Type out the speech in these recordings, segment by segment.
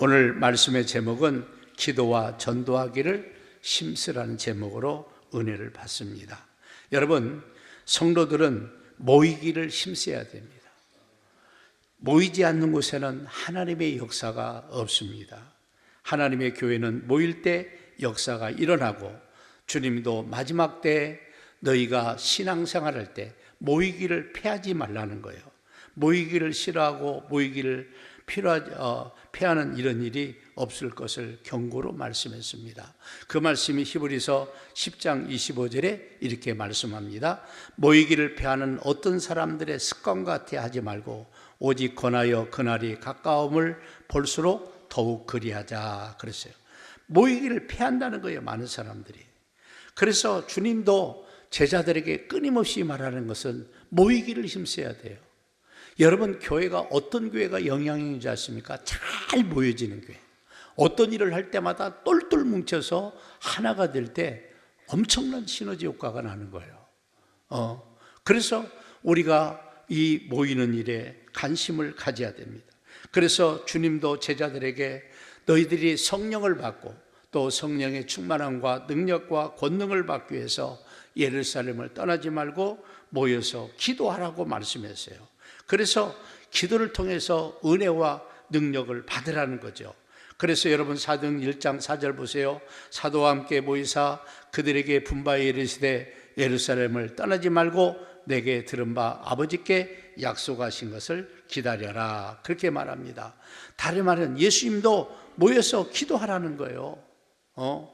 오늘 말씀의 제목은 기도와 전도하기를 힘쓰라는 제목으로 은혜를 받습니다. 여러분, 성도들은 모이기를 힘써야 됩니다. 모이지 않는 곳에는 하나님의 역사가 없습니다. 하나님의 교회는 모일 때 역사가 일어나고, 주님도 마지막 때 너희가 신앙생활할 때 모이기를 피하지 말라는 거예요. 모이기를 싫어하고 모이기를 피하는 이런 일이 없을 것을 경고로 말씀했습니다. 그 말씀이 히브리서 10장 25절에 이렇게 말씀합니다. 모이기를 피하는 어떤 사람들의 습관과 같이 하지 말고 오직 권하여 그날이 가까움을 볼수록 더욱 그리하자 그랬어요. 모이기를 피한다는 거예요, 많은 사람들이. 그래서 주님도 제자들에게 끊임없이 말하는 것은 모이기를 힘써야 돼요. 여러분, 교회가 어떤 교회가 영향이 있는지 아십니까? 잘 모여지는 교회. 어떤 일을 할 때마다 똘똘 뭉쳐서 하나가 될 때 엄청난 시너지 효과가 나는 거예요. 그래서 우리가 이 모이는 일에 관심을 가져야 됩니다. 그래서 주님도 제자들에게 너희들이 성령을 받고 또 성령의 충만함과 능력과 권능을 받기 위해서 예루살렘을 떠나지 말고 모여서 기도하라고 말씀했어요. 그래서 기도를 통해서 은혜와 능력을 받으라는 거죠. 그래서 여러분, 사도행 1장 4절 보세요. 사도와 함께 모이사 그들에게 분바에 이르시되 예루살렘을 떠나지 말고 내게 들은 바 아버지께 약속하신 것을 기다려라, 그렇게 말합니다. 다른 말은 예수님도 모여서 기도하라는 거예요.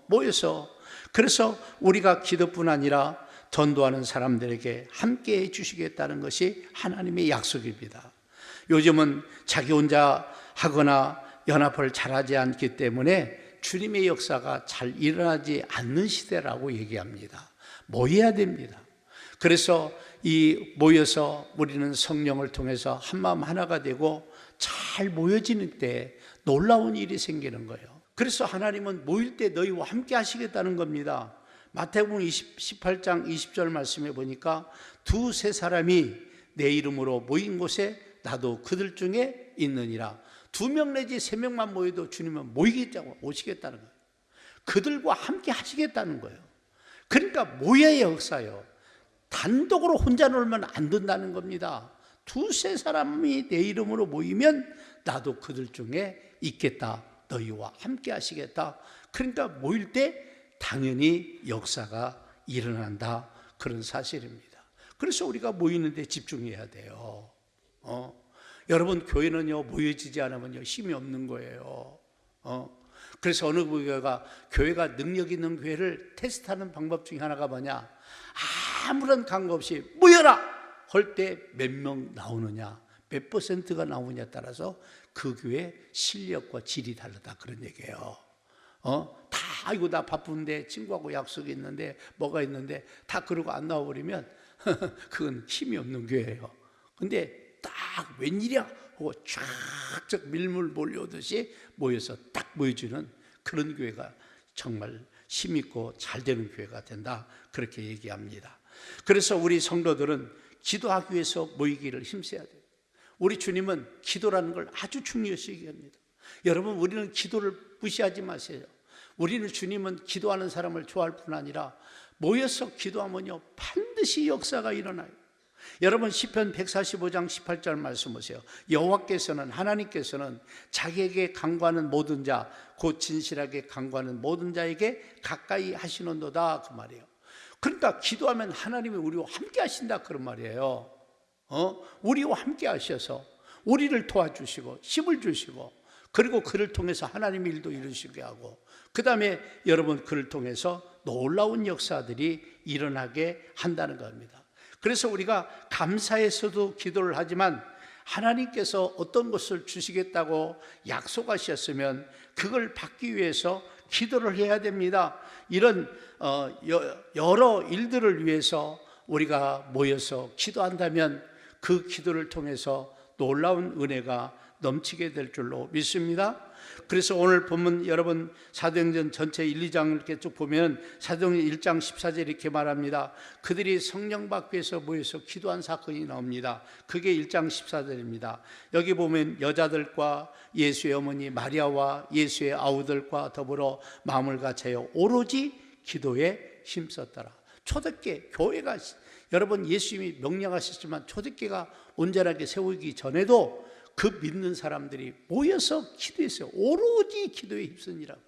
모여서. 그래서 우리가 기도뿐 아니라 전도하는 사람들에게 함께 해 주시겠다는 것이 하나님의 약속입니다. 요즘은 자기 혼자 하거나 연합을 잘하지 않기 때문에 주님의 역사가 잘 일어나지 않는 시대라고 얘기합니다. 모여야 됩니다. 그래서 모여서 우리는 성령을 통해서 한마음 하나가 되고 잘 모여지는 때 놀라운 일이 생기는 거예요. 그래서 하나님은 모일 때 너희와 함께 하시겠다는 겁니다. 마태복음 18장 20절 말씀해 보니까 두세 사람이 내 이름으로 모인 곳에 나도 그들 중에 있느니라. 2명 내지 3명만 모여도 주님은 오시겠다는 거예요. 그들과 함께 하시겠다는 거예요. 그러니까 모여야 역사예요. 단독으로 혼자 놀면 안 된다는 겁니다. 두세 사람이 내 이름으로 모이면 나도 그들 중에 있겠다. 너희와 함께 하시겠다. 그러니까 모일 때 당연히 역사가 일어난다, 그런 사실입니다. 그래서 우리가 모이는 데 집중해야 돼요. 여러분, 교회는요, 모여지지 않으면요 힘이 없는 거예요. 그래서 어느 교회가 능력 있는 교회를 테스트하는 방법 중에 하나가 뭐냐? 아무런 관계 없이 모여라 할 때 몇 명 나오느냐, 몇 %가 나오느냐에 따라서 그 교회의 실력과 질이 다르다, 그런 얘기예요. 이거 나 바쁜데 친구하고 약속이 있는데 뭐가 있는데 다 그러고 안 나와버리면 그건 힘이 없는 교회예요. 근데 딱 웬일이야 하고 쫙쫙 밀물 몰려오듯이 모여서 딱 모여주는 그런 교회가 정말 힘있고 잘 되는 교회가 된다, 그렇게 얘기합니다. 그래서 우리 성도들은 기도하기 위해서 모이기를 힘써야 돼요. 우리 주님은 기도라는 걸 아주 중요시 얘기합니다. 여러분, 우리는 기도를 무시하지 마세요. 우리는 주님은 기도하는 사람을 좋아할 뿐 아니라 모여서 기도하면요 반드시 역사가 일어나요. 여러분, 시편 145장 18절 말씀 보세요. 여호와께서는, 하나님께서는 자기에게 간구하는 모든 자, 곧 진실하게 간구하는 모든 자에게 가까이 하시는도다, 그 말이에요. 그러니까 기도하면 하나님이 우리와 함께 하신다, 그런 말이에요. 우리와 함께 하셔서 우리를 도와주시고 힘을 주시고, 그리고 그를 통해서 하나님의 일도 이루시게 하고, 그 다음에 여러분, 그를 통해서 놀라운 역사들이 일어나게 한다는 겁니다. 그래서 우리가 감사해서도 기도를 하지만 하나님께서 어떤 것을 주시겠다고 약속하셨으면 그걸 받기 위해서 기도를 해야 됩니다. 이런 여러 일들을 위해서 우리가 모여서 기도한다면 그 기도를 통해서 놀라운 은혜가 넘치게 될 줄로 믿습니다. 그래서 오늘 본문 여러분 사도행전 전체 1, 2장을 이렇게 쭉 보면 사도행전 1장 14절 이렇게 말합니다. 그들이 성령 받기 위해서 모여서 기도한 사건이 나옵니다. 그게 1장 14절입니다. 여기 보면 여자들과 예수의 어머니 마리아와 예수의 아우들과 더불어 마음을 같이하여 오로지 기도에 힘썼더라. 초대교회, 교회가 여러분 예수님이 명령하셨지만 초대교회가 온전하게 세우기 전에도 그 믿는 사람들이 모여서 기도했어요. 오로지 기도에 힘쓰니라고.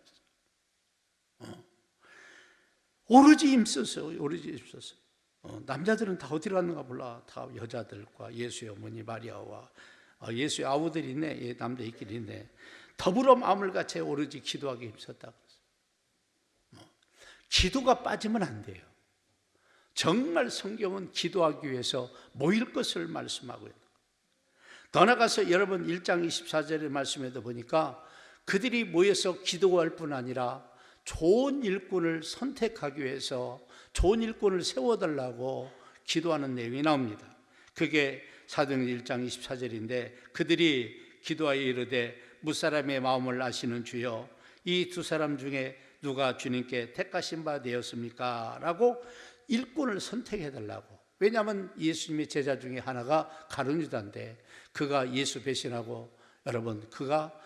오로지 힘썼어요. 오로지 힘썼어요. 남자들은 다 어디로 갔는가 몰라. 다 여자들과 예수의 어머니 마리아와 예수의 아우들이 있네. 예, 남자애끼리 있네. 더불어 마음을 같이 오로지 기도하기 힘썼다. 기도가 빠지면 안 돼요. 정말 성경은 기도하기 위해서 모일 것을 말씀하고 있는 거예요. 더 나아가서 여러분 1장 24절의 말씀에도 보니까 그들이 모여서 기도할 뿐 아니라 좋은 일꾼을 선택하기 위해서 좋은 일꾼을 세워달라고 기도하는 내용이 나옵니다. 그게 사도행전 1장 24절인데 그들이 기도하여 이르되 무사람의 마음을 아시는 주여 이 두 사람 중에 누가 주님께 택하신 바 되었습니까? 라고 일꾼을 선택해달라고. 왜냐하면 예수님의 제자 중에 하나가 가룟 유다인데 그가 예수 배신하고 그가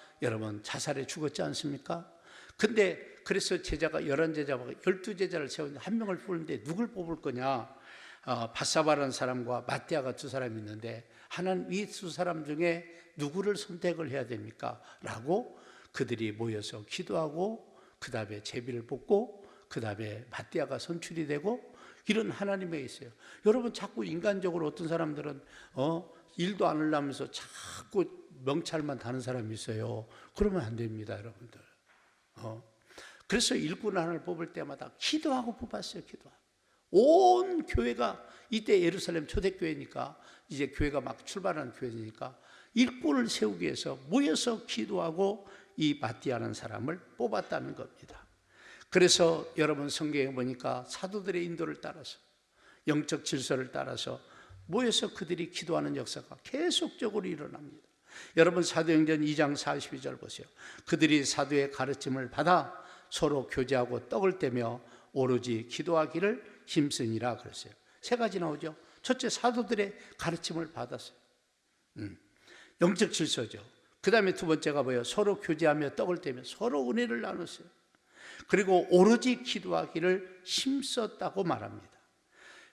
자살해 죽었지 않습니까? 근데 그래서 제자가 11제자가 12제자를 세웠는데 한 명을 뽑는데 누굴 뽑을 거냐? 바사바라는 사람과 마띠아가 두 사람이 있는데 하나는 이 두 사람 중에 누구를 선택을 해야 됩니까? 라고 그들이 모여서 기도하고 그 다음에 제비를 뽑고 그 다음에 마띠아가 선출이 되고 이런 하나님에 있어요. 여러분 자꾸 인간적으로 어떤 사람들은 일도 안 하려면서 자꾸 명찰만 다는 사람이 있어요. 그러면 안 됩니다, 여러분들. 그래서 일꾼 하나를 뽑을 때마다 기도하고 뽑았어요. 기도하고. 온 교회가 이때 예루살렘 초대교회니까 이제 교회가 막 출발하는 교회니까 일꾼을 세우기 위해서 모여서 기도하고 이 마띠아라는 사람을 뽑았다는 겁니다. 그래서 여러분 성경에 보니까 사도들의 인도를 따라서 영적 질서를 따라서 모여서 그들이 기도하는 역사가 계속적으로 일어납니다. 여러분 사도행전 2장 42절 보세요. 그들이 사도의 가르침을 받아 서로 교제하고 떡을 떼며 오로지 기도하기를 힘쓰니라 그랬어요. 세 가지 나오죠. 첫째, 사도들의 가르침을 받았어요. 영적 질서죠. 그 다음에 두 번째가 뭐예요? 서로 교제하며 떡을 떼며 서로 은혜를 나눴어요. 그리고 오로지 기도하기를 힘썼다고 말합니다.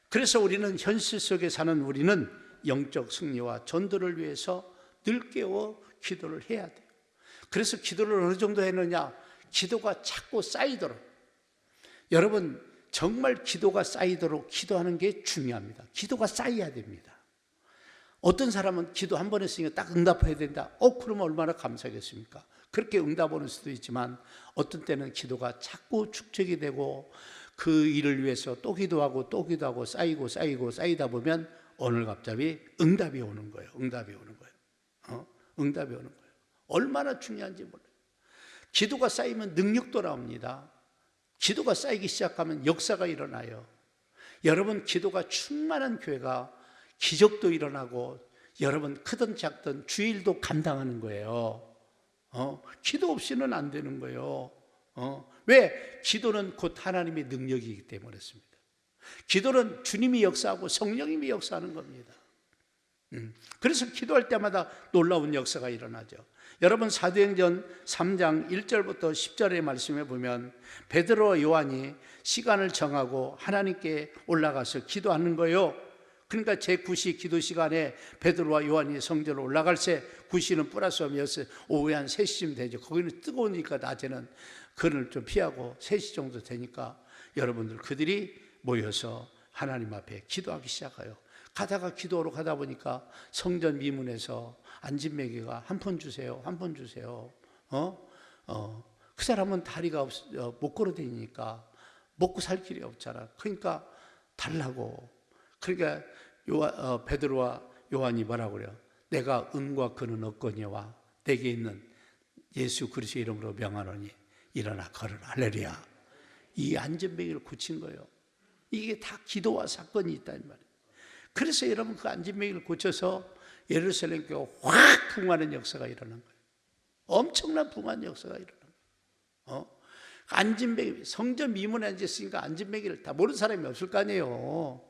그래서 우리는 현실 속에 사는 우리는 영적 승리와 전도를 위해서 늘 깨워 기도를 해야 돼요. 그래서 기도를 어느 정도 했느냐? 기도가 자꾸 쌓이도록. 여러분 정말 기도가 쌓이도록 기도하는 게 중요합니다. 기도가 쌓여야 됩니다. 어떤 사람은 기도 한 번 했으니까 딱 응답해야 된다. 그러면 얼마나 감사하겠습니까? 그렇게 응답 오는 수도 있지만 어떤 때는 기도가 자꾸 축적이 되고 그 일을 위해서 또 기도하고 또 기도하고 쌓이다 보면 오늘 갑자기 응답이 오는 거예요. 응답이 오는 거예요. 얼마나 중요한지 몰라요. 기도가 쌓이면 능력도 나옵니다. 기도가 쌓이기 시작하면 역사가 일어나요. 여러분 기도가 충만한 교회가 기적도 일어나고 여러분 크든 작든 주일도 감당하는 거예요. 기도 없이는 안 되는 거예요. 왜? 기도는 곧 하나님의 능력이기 때문에 그렇습니다. 기도는 주님이 역사하고 성령님이 역사하는 겁니다. 그래서 기도할 때마다 놀라운 역사가 일어나죠. 여러분 사도행전 3장 1절부터 10절의 말씀에 보면 베드로와 요한이 시간을 정하고 하나님께 올라가서 기도하는 거예요. 그러니까 제9시 기도 시간에 베드로와 요한이 성전으로 올라갈 때 9시는 플러스 오후에 한 3시쯤 되죠. 거기는 뜨거우니까 낮에는 그를 좀 피하고 3시 정도 되니까 여러분들 그들이 모여서 하나님 앞에 기도하기 시작해요. 가다가 기도하러 가다 보니까 성전 미문에서 안진뱅이가 한 푼 주세요. 그 사람은 다리가 못 걸어 다니니까 먹고 살 길이 없잖아. 그러니까 달라고. 그러니까 베드로와 요한이 뭐라고 그래요? 내가 은과 금은 없거니와 내게 있는 예수 그리스도의 이름으로 명하노니 일어나 걸으라. 할렐루야. 이 안진뱅이를 고친 거예요. 이게 다 기도와 사건이 있다는 말이에요. 그래서 여러분 그 안진뱅이를 고쳐서 예루살렘 교회가 확 붕하는 역사가 일어난 거예요. 엄청난 붕한 역사가 일어난 거예요. 안진뱅이, 성전 미문에 앉았으니까 안진뱅이를 다 모르는 사람이 없을 거 아니에요.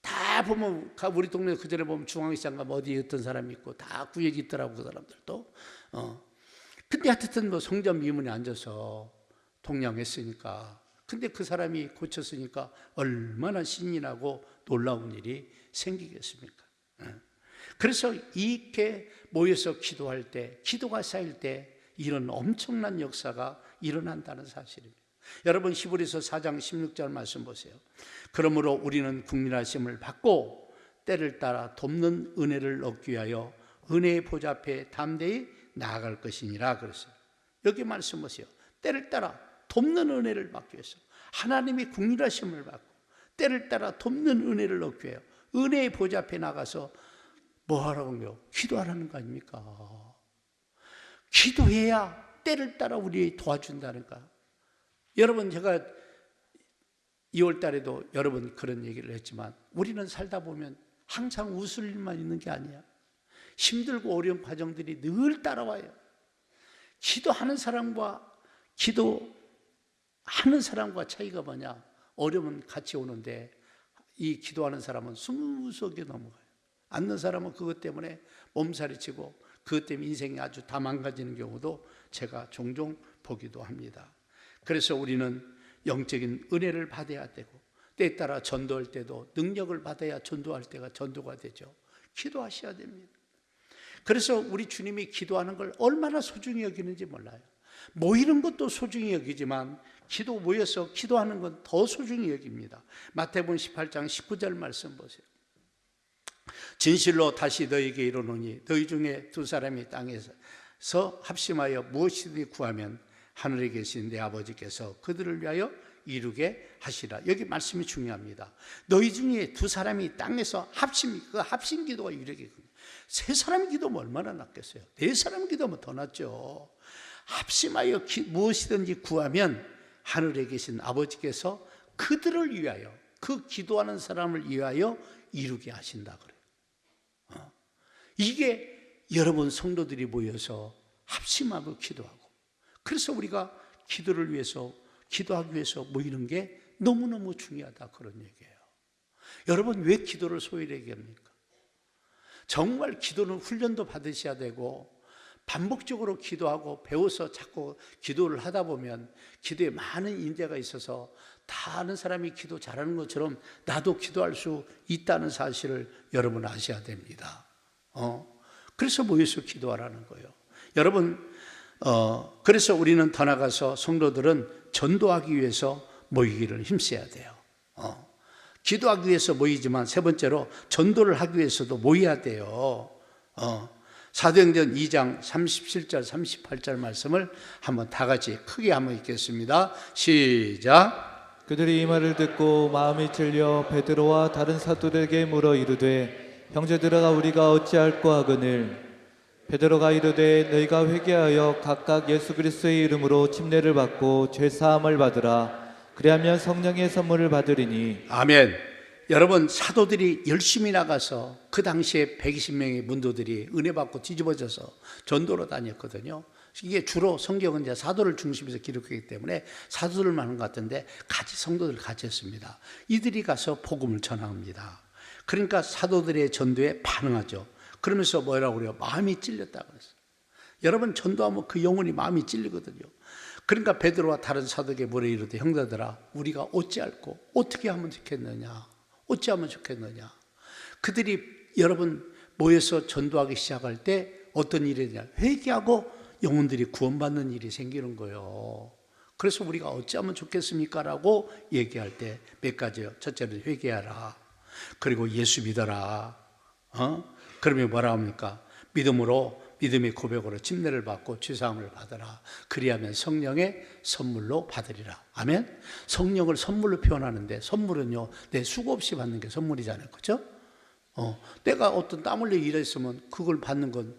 다 보면 우리 동네 그전에 보면 중앙시장 가면 어디 어떤 사람이 있고 다 구역이 있더라고, 그 사람들도. 근데 하여튼 뭐 성전 미문에 앉아서 동냥했으니까, 근데 그 사람이 고쳤으니까 얼마나 신이 나고 놀라운 일이 생기겠습니까? 그래서 이렇게 모여서 기도할 때, 기도가 쌓일 때 이런 엄청난 역사가 일어난다는 사실입니다. 여러분, 히브리서 4장 16절 말씀 보세요. 그러므로 우리는 국민하심을 받고 때를 따라 돕는 은혜를 얻기 위하여 은혜의 보좌 앞에 담대히 나아갈 것이니라 그랬어요. 여기 말씀 보세요. 때를 따라 돕는 은혜를 받기 위해서 하나님이 국민하심을 받고 때를 따라 돕는 은혜를 얻기 위하여 은혜의 보좌 앞에 나가서 뭐 하라고요? 기도하라는 거 아닙니까? 기도해야 때를 따라 우리 도와준다니까. 여러분, 제가 2월 달에도 여러 번 그런 얘기를 했지만 우리는 살다 보면 항상 웃을 일만 있는 게 아니야. 힘들고 어려운 과정들이 늘 따라와요. 기도하는 사람과 기도하는 사람과 차이가 뭐냐? 어려움은 같이 오는데 이 기도하는 사람은 스무스하게 넘어가요. 앉는 사람은 그것 때문에 몸살이 치고 그것 때문에 인생이 아주 다 망가지는 경우도 제가 종종 보기도 합니다. 그래서 우리는 영적인 은혜를 받아야 되고 때에 따라 전도할 때도 능력을 받아야 전도할 때가 전도가 되죠. 기도하셔야 됩니다. 그래서 우리 주님이 기도하는 걸 얼마나 소중히 여기는지 몰라요. 모이는 것도 소중히 여기지만 기도 모여서 기도하는 건 더 소중히 여깁니다. 마태복음 18장 19절 말씀 보세요. 진실로 다시 너희에게 이르노니 너희 중에 두 사람이 땅에서 합심하여 무엇이든지 구하면 하늘에 계신 내 아버지께서 그들을 위하여 이루게 하시라. 여기 말씀이 중요합니다. 너희 중에 두 사람이 땅에서 그 합심 기도가 이루게. 세 사람 기도면 얼마나 낫겠어요? 네 사람 기도면 더 낫죠. 합심하여 무엇이든지 구하면 하늘에 계신 아버지께서 그들을 위하여, 그 기도하는 사람을 위하여 이루게 하신다 그래요. 이게 여러분 성도들이 모여서 합심하고 기도하고, 그래서 우리가 기도를 위해서, 기도하기 위해서 모이는 게 너무너무 중요하다 그런 얘기예요. 여러분, 왜 기도를 소홀하게 합니까? 정말 기도는 훈련도 받으셔야 되고 반복적으로 기도하고 배워서 자꾸 기도를 하다 보면 기도에 많은 인재가 있어서 다 아는 사람이 기도 잘하는 것처럼 나도 기도할 수 있다는 사실을 여러분 아셔야 됩니다. 그래서 모여서 기도하라는 거예요. 여러분, 그래서 우리는 더 나가서 성도들은 전도하기 위해서 모이기를 힘써야 돼요. 기도하기 위해서 모이지만 세 번째로 전도를 하기 위해서도 모여야 돼요. 사도행전 2장 37절 38절 말씀을 한번 다 같이 크게 한번 읽겠습니다. 시작. 그들이 이 말을 듣고 마음이 찔려 베드로와 다른 사도들에게 물어 이르되 형제들아 우리가 어찌할꼬 하거늘. 베드로가 이르되 너희가 회개하여 각각 예수 그리스도의 이름으로 침례를 받고 죄 사함을 받으라. 그리하면 성령의 선물을 받으리니. 아멘. 여러분, 사도들이 열심히 나가서 그 당시에 120명의 문도들이 은혜 받고 뒤집어져서 전도로 다녔거든요. 이게 주로 성경은 이제 사도를 중심에서 기록하기 때문에 사도들만 하는 것 같은데 같이 성도들 같이 했습니다. 이들이 가서 복음을 전합니다. 그러니까 사도들의 전도에 반응하죠. 그러면서 뭐라고 그래요? 마음이 찔렸다고 그랬어요. 여러분, 전도하면 그 영혼이 마음이 찔리거든요. 그러니까 베드로와 다른 사도에게 물어 이르되 형제들아 우리가 어찌할꼬 어떻게 하면 좋겠느냐, 어찌하면 좋겠느냐. 그들이 여러분 모여서 전도하기 시작할 때 어떤 일이 되냐, 회개하고 영혼들이 구원받는 일이 생기는 거예요. 그래서 우리가 어찌하면 좋겠습니까? 라고 얘기할 때 몇 가지요. 첫째는 회개하라. 그리고 예수 믿어라. 그러면 뭐라 합니까? 믿음의 고백으로 침례를 받고 죄사함을 받으라. 그리하면 성령의 선물로 받으리라. 아멘. 성령을 선물로 표현하는데 선물은요 내 수고 없이 받는 게 선물이잖아요, 그렇죠? 내가 어떤 땀 흘려 일했으면 그걸 받는 건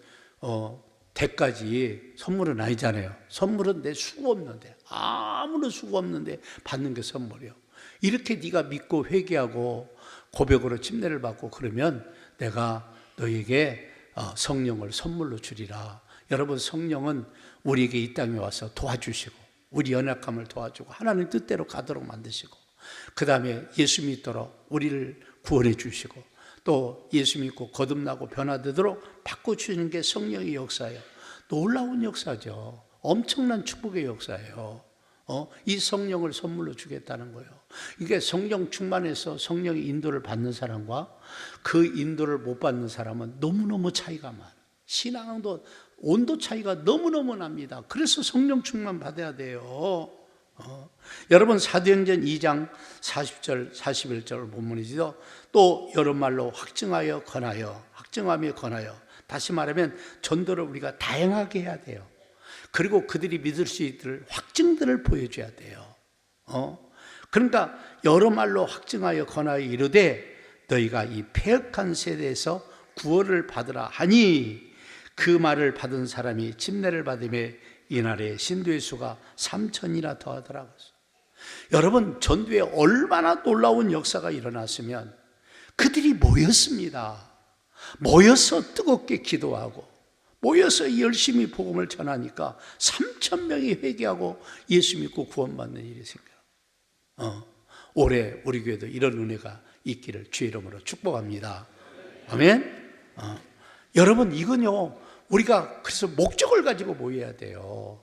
대가지 선물은 아니잖아요. 선물은 내 수고 없는데, 아무런 수고 없는데 받는 게 선물이요. 이렇게 네가 믿고 회개하고 고백으로 침례를 받고 그러면 내가 너에게 성령을 선물로 주리라. 여러분, 성령은 우리에게 이 땅에 와서 도와주시고 우리 연약함을 도와주고 하나님 뜻대로 가도록 만드시고, 그 다음에 예수 믿도록 우리를 구원해 주시고, 또 예수 믿고 거듭나고 변화되도록 바꿔주시는 게 성령의 역사예요. 놀라운 역사죠. 엄청난 축복의 역사예요. 이 성령을 선물로 주겠다는 거예요. 이게 성령 충만해서 성령의 인도를 받는 사람과 그 인도를 못 받는 사람은 너무너무 차이가 많아요. 신앙도 온도 차이가 너무너무 납니다. 그래서 성령 충만 받아야 돼요. 여러분, 사도행전 2장 40절 41절 본문이죠. 또 여러 말로 확증하여 권하여, 확증하며 권하여, 다시 말하면 전도를 우리가 다양하게 해야 돼요. 그리고 그들이 믿을 수 있을 확증들을 보여줘야 돼요. 그러니까 여러 말로 확증하여 권하여 이르되 너희가 이 패역한 세대에서 구원을 받으라 하니, 그 말을 받은 사람이 침례를 받음에 이날에 신도의 수가 3,000이나 더하더라고요. 여러분, 전도에 얼마나 놀라운 역사가 일어났으면 그들이 모였습니다. 모여서 뜨겁게 기도하고 모여서 열심히 복음을 전하니까 3,000명이 회개하고 예수 믿고 구원받는 일이 생겨요. 올해 우리 교회도 이런 은혜가 있기를 주의 이름으로 축복합니다. 아멘. 여러분, 이건요, 우리가 그래서 목적을 가지고 모여야 돼요.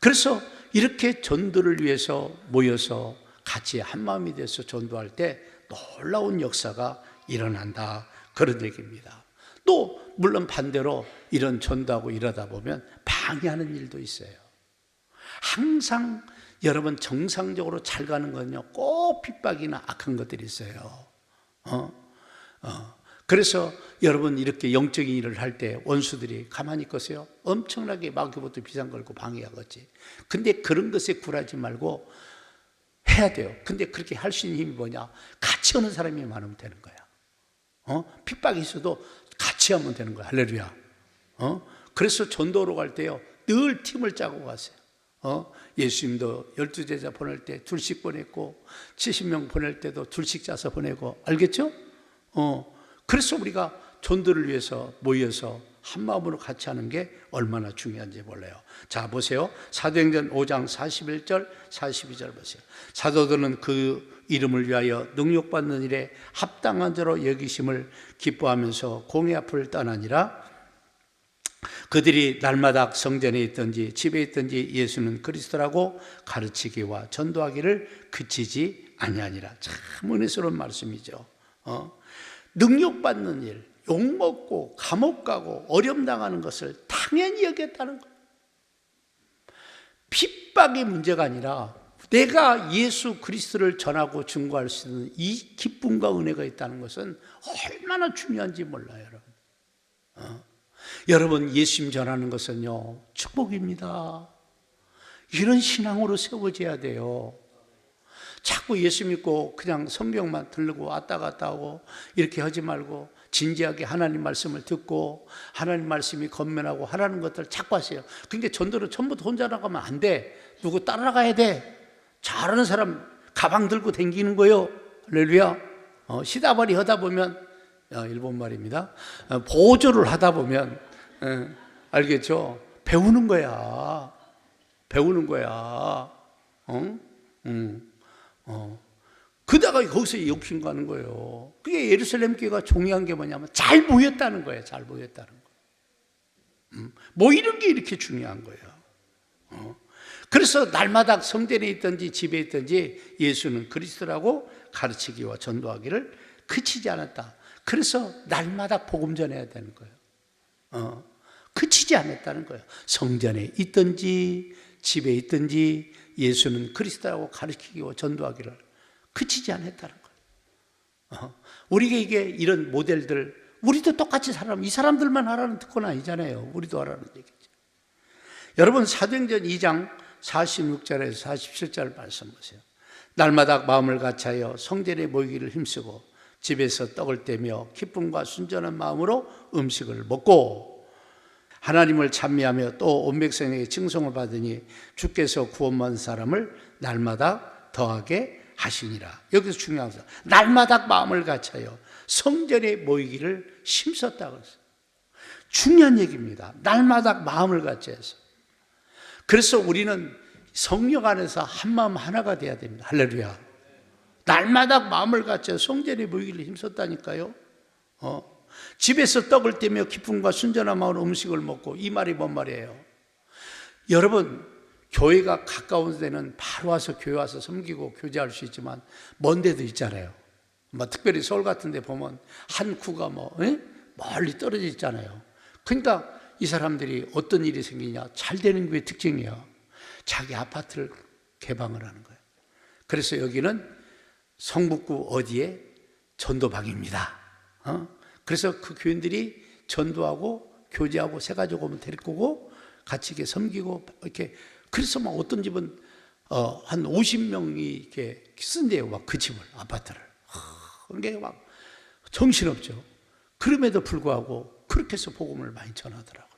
그래서 이렇게 전도를 위해서 모여서 같이 한마음이 돼서 전도할 때 놀라운 역사가 일어난다, 그런 얘기입니다. 또 물론 반대로 이런 전도하고 이러다 보면 방해하는 일도 있어요. 항상 여러분, 정상적으로 잘 가는 건요, 꼭 핍박이나 악한 것들이 있어요. 그래서 여러분, 이렇게 영적인 일을 할 때 원수들이 가만히 있겠어요? 엄청나게 마귀부터 비상 걸고 방해하겠지. 근데 그런 것에 굴하지 말고 해야 돼요. 근데 그렇게 할 수 있는 힘이 뭐냐? 같이 하는 사람이 많으면 되는 거야. 핍박이 있어도 같이 하면 되는 거야. 할렐루야. 그래서 전도로 갈 때요, 늘 팀을 짜고 가세요. 예수님도 12제자 보낼 때 둘씩 보냈고 70명 보낼 때도 둘씩 짜서 보내고, 알겠죠? 그래서 우리가 전도를 위해서 모여서 한 마음으로 같이 하는 게 얼마나 중요한지 몰라요. 자, 보세요. 사도행전 5장 41절 42절 보세요. 사도들은 그 이름을 위하여 능욕받는 일에 합당한 자로 여기심을 기뻐하면서 공회 앞을 떠나니라. 그들이 날마다 성전에 있든지 집에 있든지 예수는 그리스도라고 가르치기와 전도하기를 그치지 아니하니라. 참 은혜스러운 말씀이죠. 능욕받는 일, 욕먹고 감옥 가고 어려움 당하는 것을 당연히 여겼다는 거예요. 핍박이 문제가 아니라 내가 예수 그리스도를 전하고 증거할 수 있는 이 기쁨과 은혜가 있다는 것은 얼마나 중요한지 몰라요, 여러분. 여러분, 예수님 전하는 것은요, 축복입니다. 이런 신앙으로 세워져야 돼요. 자꾸 예수 믿고 그냥 성경만 들고 왔다 갔다 하고 이렇게 하지 말고 진지하게 하나님 말씀을 듣고 하나님 말씀이 건면하고 하라는 것들 자꾸 하세요. 근데 전도를 전부 혼자 나가면 안 돼. 누구 따라가야 돼. 잘하는 사람 가방 들고 다니는 거예요. 할렐루야. 시다발이 하다 보면, 일본 말입니다, 보조를 하다 보면, 알겠죠? 배우는 거야. 배우는 거야. 그다가 거기서 욕심 가는 거예요. 그게 예루살렘 교회가 중요한 게 뭐냐면 잘 모였다는 거예요. 잘 모였다는 거. 모이는 게 이렇게 중요한 거예요. 그래서 날마다 성전에 있든지 집에 있든지 예수는 그리스도라고 가르치기와 전도하기를 그치지 않았다. 그래서 날마다 복음 전해야 되는 거예요. 그치지 않았다는 거예요. 성전에 있든지 집에 있든지 예수는 그리스도라고 가르치기와 전도하기를 그치지 않았다는 거예요. 우리에게 이게 이런 모델들, 우리도 똑같이 살아면 이 사람들만 하라는 특권 아니잖아요. 우리도 하라는 얘기죠. 여러분, 사도행전 2장 46절에서 47절 말씀 보세요. 날마다 마음을 같이하여 성전에 모이기를 힘쓰고 집에서 떡을 떼며 기쁨과 순전한 마음으로 음식을 먹고 하나님을 찬미하며 또 온 백성에게 칭송을 받으니 주께서 구원받은 사람을 날마다 더하게 하시니라. 여기서 중요한 것은 날마다 마음을 같이하여 성전에 모이기를 힘썼다고 했어요. 중요한 얘기입니다. 날마다 마음을 같이 해서. 그래서 우리는 성령 안에서 한마음 하나가 돼야 됩니다. 할렐루야. 날마다 마음을 같이 해서 성전에 모이기를 힘썼다니까요. 집에서 떡을 떼며 기쁨과 순전한 마음으로 음식을 먹고, 이 말이 뭔 말이에요? 여러분, 교회가 가까운 데는 바로 와서 교회 와서 섬기고 교제할 수 있지만 먼 데도 있잖아요. 특별히 서울 같은 데 보면 한 구가 멀리 떨어져 있잖아요. 그러니까 이 사람들이 어떤 일이 생기냐, 잘 되는 교회 특징이야. 자기 아파트를 개방을 하는 거예요. 그래서 여기는 성북구 어디에 전도방입니다. 그래서 그 교인들이 전도하고 교제하고 세 가족 오면 데리고 오고 같이 이렇게 섬기고 이렇게. 그래서 막 어떤 집은 한 50명이 이렇게 쓴대요. 막 그 집을, 아파트를. 그게 막 정신없죠. 그럼에도 불구하고 그렇게 해서 복음을 많이 전하더라고요.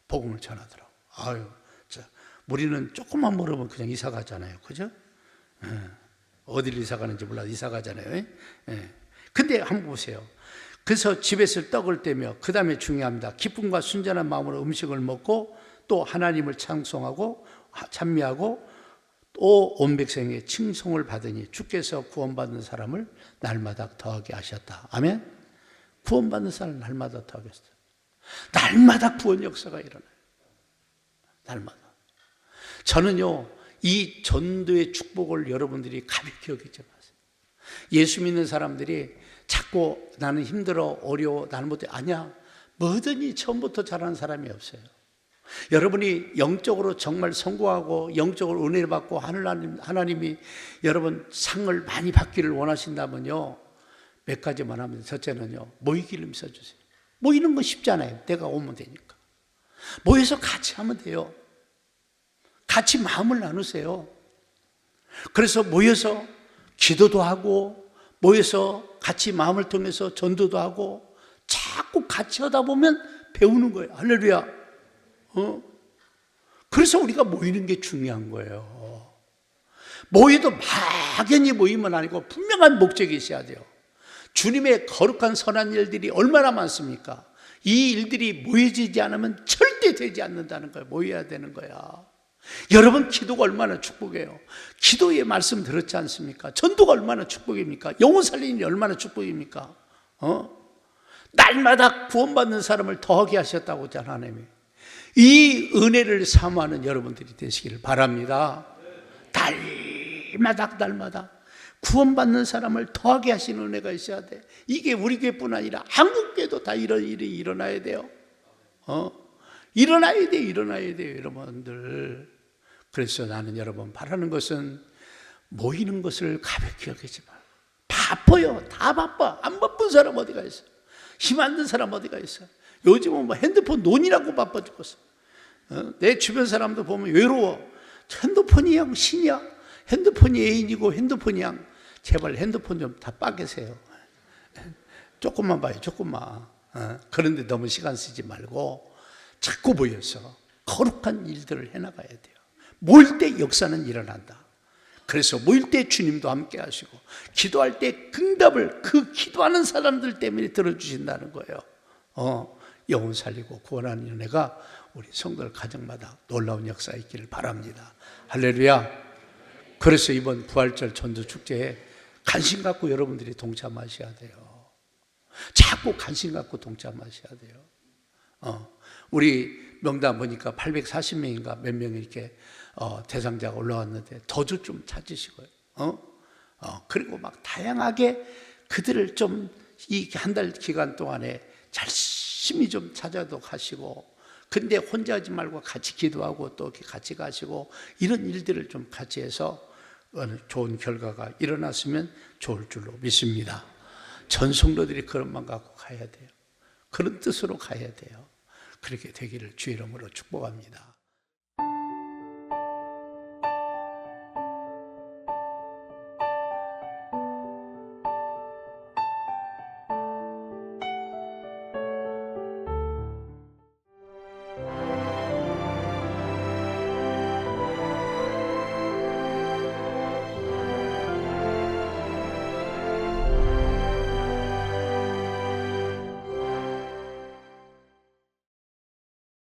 복음을 전하더라고요. 아유, 우리는 조금만 멀으면 그냥 이사 가잖아요. 그죠? 어디를 이사 가는지 몰라도 이사 가잖아요. 근데 한번 보세요. 그래서 집에서 떡을 떼며, 그 다음에 중요합니다. 기쁨과 순전한 마음으로 음식을 먹고 또 하나님을 찬송하고 찬미하고 또 온 백성의 칭송을 받으니 주께서 구원받는 사람을 날마다 더하게 하셨다. 아멘. 구원받는 사람을 날마다 더하게 하셨다. 날마다 구원 역사가 일어나요. 날마다. 저는요, 이 전도의 축복을 여러분들이 가볍게 여기지 마세요. 예수 믿는 사람들이 자꾸 나는 힘들어, 어려워, 나는 못해. 아니야. 뭐든지 처음부터 잘하는 사람이 없어요. 여러분이 영적으로 정말 성공하고 영적으로 은혜를 받고 하나님이 여러분 상을 많이 받기를 원하신다면요, 몇 가지만 하면, 첫째는요, 모이기를 써주세요. 모이는 건 쉽잖아요. 내가 오면 되니까. 모여서 같이 하면 돼요. 같이 마음을 나누세요. 그래서 모여서 기도도 하고, 모여서 같이 마음을 통해서 전도도 하고, 자꾸 같이 하다 보면 배우는 거예요. 할렐루야. 그래서 우리가 모이는 게 중요한 거예요. 모여도 막연히 모이면 아니고 분명한 목적이 있어야 돼요. 주님의 거룩한 선한 일들이 얼마나 많습니까? 이 일들이 모여지지 않으면 절대 되지 않는다는 거예요. 모여야 되는 거야. 여러분, 기도가 얼마나 축복이에요. 기도의 말씀 들었지 않습니까? 전도가 얼마나 축복입니까? 영혼 살리는 게 얼마나 축복입니까? 날마다 구원받는 사람을 더하게 하셨다고 하나님이. 이 은혜를 사모하는 여러분들이 되시기를 바랍니다. 날마다 구원받는 사람을 더하게 하시는 은혜가 있어야 돼. 이게 우리 교회뿐 아니라 한국교회도 다 이런 일이 일어나야 돼요. 일어나야 돼요, 여러분들. 그래서 나는 여러분 바라는 것은 모이는 것을 가볍게 여기지 마. 바빠요. 다 바빠. 안 바쁜 사람 어디가 있어? 힘 안 든 사람 어디가 있어? 요즘은 뭐 핸드폰 논이라고 바빠 죽겠어. 내 주변 사람도 보면 외로워. 핸드폰이 양 신이야. 핸드폰이 애인이고 핸드폰이 양. 제발 핸드폰 좀 다 빠개세요. 조금만 봐요, 조금만. 그런데 너무 시간 쓰지 말고 자꾸 모여서 거룩한 일들을 해나가야 돼요. 모일 때 역사는 일어난다. 그래서 모일 때 주님도 함께 하시고, 기도할 때 응답을 그 기도하는 사람들 때문에 들어주신다는 거예요. 영혼 살리고 구원하는 은혜가 우리 성도들 가정마다 놀라운 역사 있기를 바랍니다. 할렐루야. 그래서 이번 부활절 전도축제에 관심 갖고 여러분들이 동참하셔야 돼요. 자꾸 관심 갖고 동참하셔야 돼요. 우리 명단 보니까 840명인가 몇 명이 이렇게 대상자가 올라왔는데 더도 좀 찾으시고요. 그리고 막 다양하게 그들을 좀 이 한 달 기간 동안에 열심히 좀 찾아도 가시고, 근데 혼자 하지 말고 같이 기도하고 또 같이 가시고, 이런 일들을 좀 같이 해서 좋은 결과가 일어났으면 좋을 줄로 믿습니다. 전 성도들이 그런 마음 갖고 가야 돼요. 그런 뜻으로 가야 돼요. 그렇게 되기를 주의 이름으로 축복합니다.